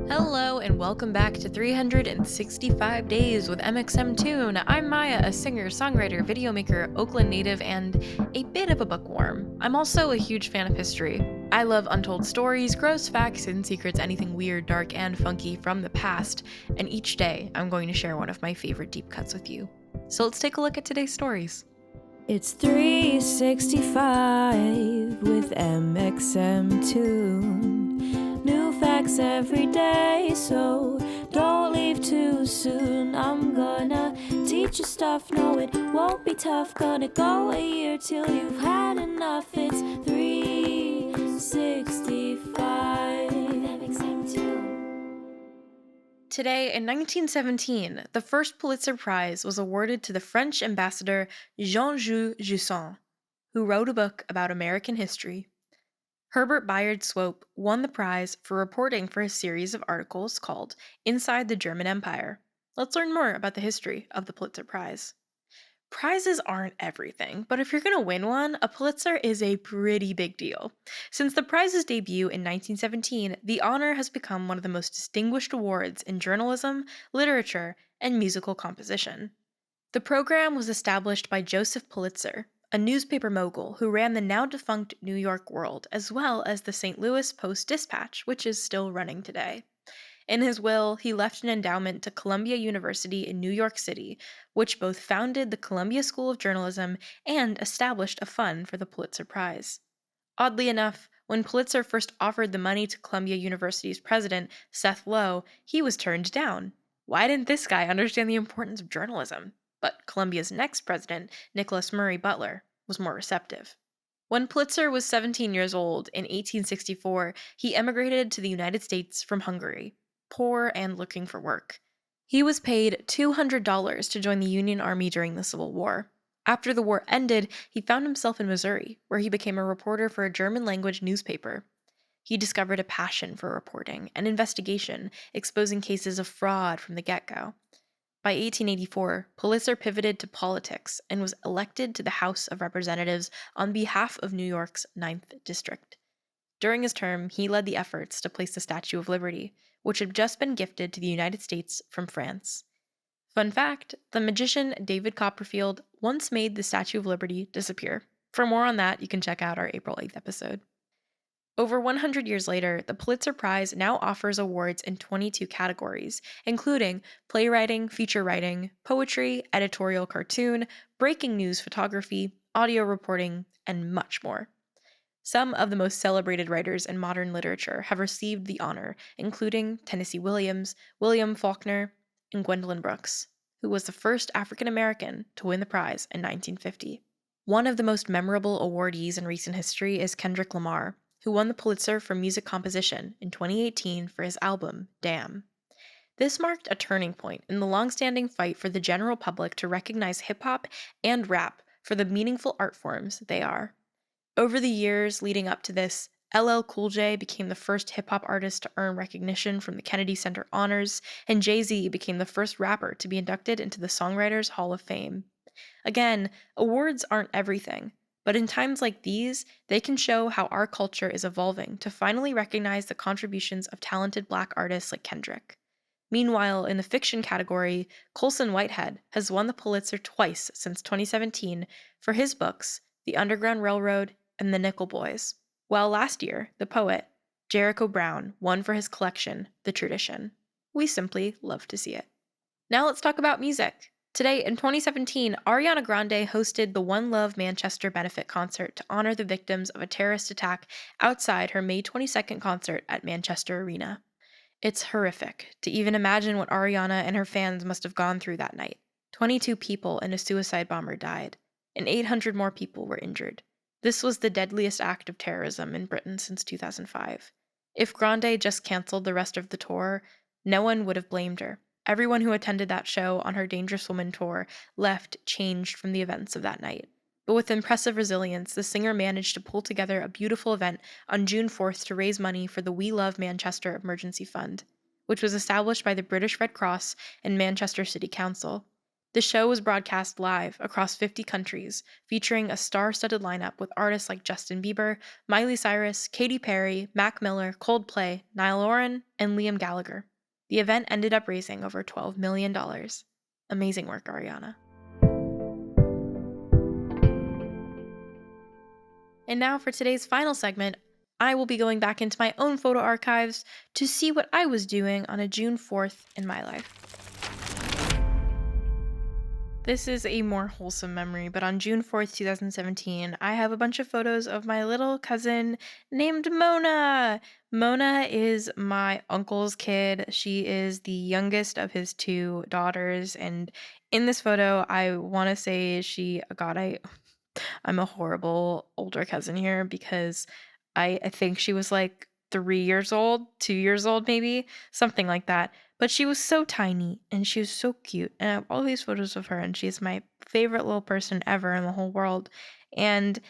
Hello and welcome back to 365 Days with mxmtoon. I'm Maia, a singer, songwriter, video maker, Oakland native, and a bit of a bookworm. I'm also a huge fan of history. I love untold stories, gross facts, and secrets, anything weird, dark, and funky from the past, and each day I'm going to share one of my favorite deep cuts with you. So let's take a look at today's stories. It's 365 with mxmtoon. New facts every day, so don't leave too soon. I'm gonna teach you stuff, no it won't be tough. Gonna go a year till you've had enough. It's 365 mxmtoon. Today, in 1917, the first Pulitzer Prize was awarded to the French ambassador Jean-Jules Jusson, who wrote a book about American history. Herbert Bayard Swope won the prize for reporting for his series of articles called Inside the German Empire. Let's learn more about the history of the Pulitzer Prize. Prizes aren't everything, but if you're going to win one, a Pulitzer is a pretty big deal. Since the prize's debut in 1917, the honor has become one of the most distinguished awards in journalism, literature, and musical composition. The program was established by Joseph Pulitzer, a newspaper mogul who ran the now defunct New York World, as well as the St. Louis Post-Dispatch, which is still running today. In his will, he left an endowment to Columbia University in New York City, which both founded the Columbia School of Journalism and established a fund for the Pulitzer Prize. Oddly enough, when Pulitzer first offered the money to Columbia University's president, Seth Low, he was turned down. Why didn't this guy understand the importance of journalism? But Columbia's next president, Nicholas Murray Butler, was more receptive. When Pulitzer was 17 years old in 1864, he emigrated to the United States from Hungary, poor and looking for work. He was paid $200 to join the Union Army during the Civil War. After the war ended, he found himself in Missouri, where he became a reporter for a German-language newspaper. He discovered a passion for reporting and investigation, exposing cases of fraud from the get-go. By 1884, Pulitzer pivoted to politics and was elected to the House of Representatives on behalf of New York's 9th District. During his term, he led the efforts to place the Statue of Liberty, which had just been gifted to the United States from France. Fun fact, the magician David Copperfield once made the Statue of Liberty disappear. For more on that, you can check out our April 8th episode. Over 100 years later, the Pulitzer Prize now offers awards in 22 categories, including playwriting, feature writing, poetry, editorial cartoon, breaking news photography, audio reporting, and much more. Some of the most celebrated writers in modern literature have received the honor, including Tennessee Williams, William Faulkner, and Gwendolyn Brooks, who was the first African American to win the prize in 1950. One of the most memorable awardees in recent history is Kendrick Lamar, who won the Pulitzer for Music Composition in 2018 for his album, Damn. This marked a turning point in the long-standing fight for the general public to recognize hip-hop and rap for the meaningful art forms they are. Over the years leading up to this, LL Cool J became the first hip-hop artist to earn recognition from the Kennedy Center Honors, and Jay-Z became the first rapper to be inducted into the Songwriters Hall of Fame. Again, awards aren't everything, but in times like these, they can show how our culture is evolving to finally recognize the contributions of talented Black artists like Kendrick. Meanwhile, in the fiction category, Colson Whitehead has won the Pulitzer twice since 2017 for his books, The Underground Railroad and The Nickel Boys, while last year, the poet, Jericho Brown, won for his collection, The Tradition. We simply love to see it. Now let's talk about music. Today, in 2017, Ariana Grande hosted the One Love Manchester benefit concert to honor the victims of a terrorist attack outside her May 22nd concert at Manchester Arena. It's horrific to even imagine what Ariana and her fans must have gone through that night. 22 people in a suicide bomber died, and 800 more people were injured. This was the deadliest act of terrorism in Britain since 2005. If Grande just canceled the rest of the tour, no one would have blamed her. Everyone who attended that show on her Dangerous Woman tour left changed from the events of that night. But with impressive resilience, the singer managed to pull together a beautiful event on June 4th to raise money for the We Love Manchester Emergency Fund, which was established by the British Red Cross and Manchester City Council. The show was broadcast live across 50 countries, featuring a star-studded lineup with artists like Justin Bieber, Miley Cyrus, Katy Perry, Mac Miller, Coldplay, Niall Horan, and Liam Gallagher. The event ended up raising over $12 million. Amazing work, Ariana. And now for today's final segment, I will be going back into my own photo archives to see what I was doing on a June 4th in my life. This is a more wholesome memory, but on June 4th, 2017, I have a bunch of photos of my little cousin named Mona. Mona is my uncle's kid. She is the youngest of his two daughters. And in this photo, I want to say I'm a horrible older cousin here because I think she was like 3 years old, 2 years old, maybe, something like that. But she was so tiny and she was so cute. And I have all these photos of her, and she's my favorite little person ever in the whole world. And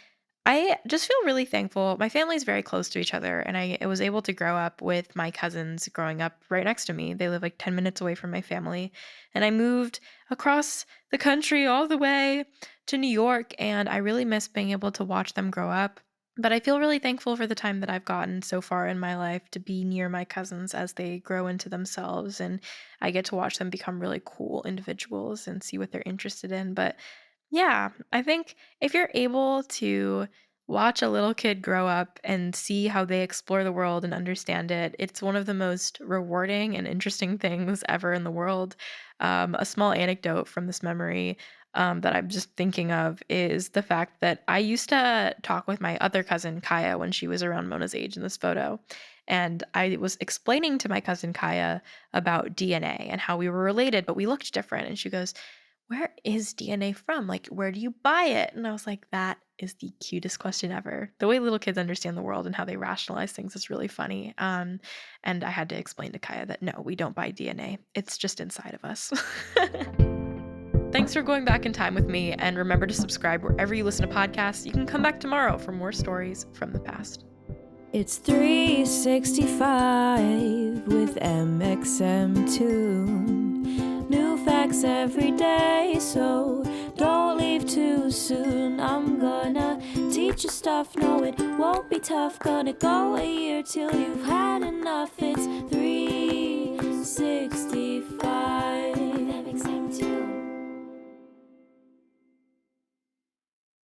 I just feel really thankful. My family's very close to each other, and I was able to grow up with my cousins growing up right next to me. They live like 10 minutes away from my family. And I moved across the country all the way to New York, and I really miss being able to watch them grow up. But I feel really thankful for the time that I've gotten so far in my life to be near my cousins as they grow into themselves, and I get to watch them become really cool individuals and see what they're interested in. But yeah, I think if you're able to watch a little kid grow up and see how they explore the world and understand it, it's one of the most rewarding and interesting things ever in the world. A small anecdote from this memory that I'm just thinking of is the fact that I used to talk with my other cousin, Kaya, when she was around Mona's age in this photo. And I was explaining to my cousin Kaya about DNA and how we were related, but we looked different. And she goes, "Where is DNA from? Like, where do you buy it?" And I was like, that is the cutest question ever. The way little kids understand the world and how they rationalize things is really funny. And I had to explain to Kaya that no, we don't buy DNA. It's just inside of us. Thanks for going back in time with me, and remember to subscribe wherever you listen to podcasts. You can come back tomorrow for more stories from the past. It's 365 with mxmtoon. New facts every day, so don't leave too soon. I'm gonna teach you stuff, no it won't be tough. Gonna go a year till you